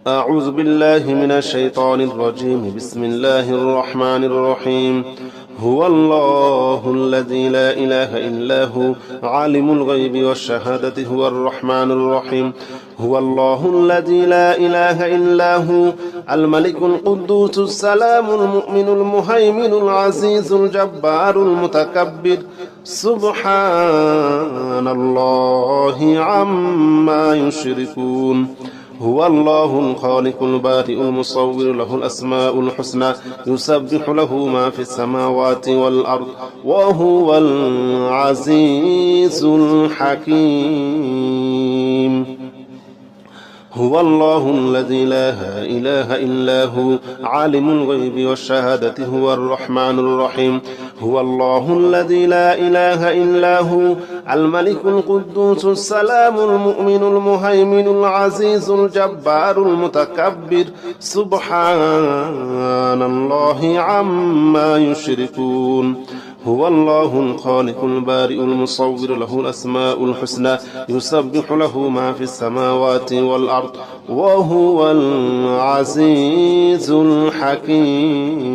أعوذ بالله من الشيطان الرجيم. بسم الله الرحمن الرحيم. هو الله الذي لا إله إلا هو عالم الغيب والشهادة هو الرحمن الرحيم. هو الله الذي لا إله إلا هو الملك القدوس السلام المؤمن المهيمن العزيز الجبار المتكبر سبحان الله عما يشركون. هو الله الخالق البارئ المصور له الأسماء الحسنى يسبح له ما في السماوات والأرض وهو العزيز الحكيم. هو الله الذي لا إله إلا هو عالم الغيب والشهادة هو الرحمن الرحيم. هو الله الذي لا إله إلا هو الملك القدوس السلام المؤمن المهيمن العزيز الجبار المتكبر سبحان الله عما يشركون. هو الله الخالق البارئ المصور له الأسماء الحسنى يسبح له ما في السماوات والأرض وهو العزيز الحكيم.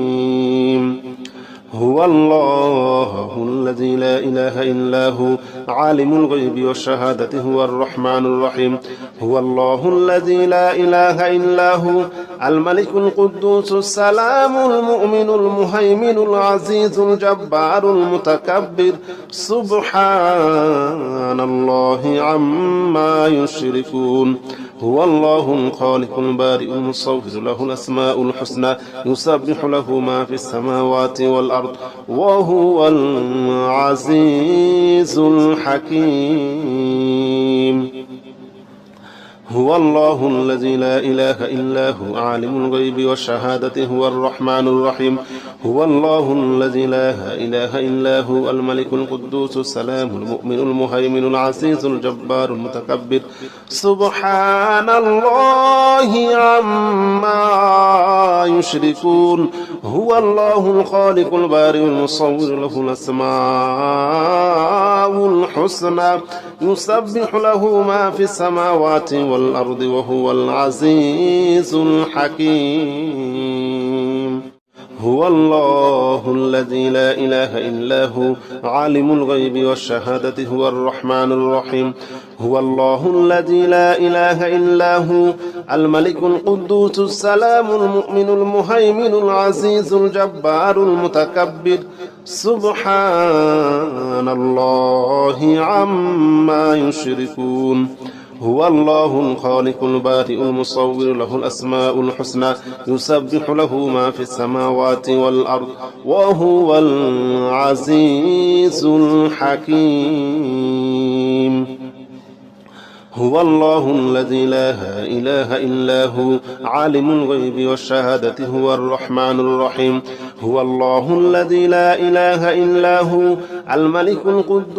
هو الله الذي لا إله إلا هو عالم الغيب والشهادة هو الرحمن الرحيم. هو الله الذي لا إله إلا هو الملك القدوس السلام المؤمن المهيمن العزيز الجبار المتكبر سبحان الله عما يشركون. هو الله الخالق البارئ المصور له الأسماء الحسنى يسبح له ما في السماوات والأرض وهو العزيز الحكيم. هو الله الذي لا إله إلا هو عالم الغيب والشهادة هو الرحمن الرحيم. هو الله الذي لا إله إلا هو الملك القدوس السلام المؤمن المهيمن العزيز الجبار المتكبر سبحان الله عما يشركون. هو الله الخالق البارئ المصور له الأسماء الحسنى يسبح له ما في السماوات والأرض وهو العزيز الحكيم. هو الله الذي لا إله إلا هو عالم الغيب والشهادة هو الرحمن الرحيم. هو الله الذي لا إله إلا هو الملك القدوس السلام المؤمن المهيمن العزيز الجبار المتكبر سبحان الله عما يشركون. هو الله الخالق البارئ المصور له الأسماء الحسنى يسبح له ما في السماوات والأرض وهو العزيز الحكيم. هو الله الذي لا إله إلا هو عالم الغيب والشهادة هو الرحمن الرحيم. هو الله الذي لا إله إلا هو الملك القدوس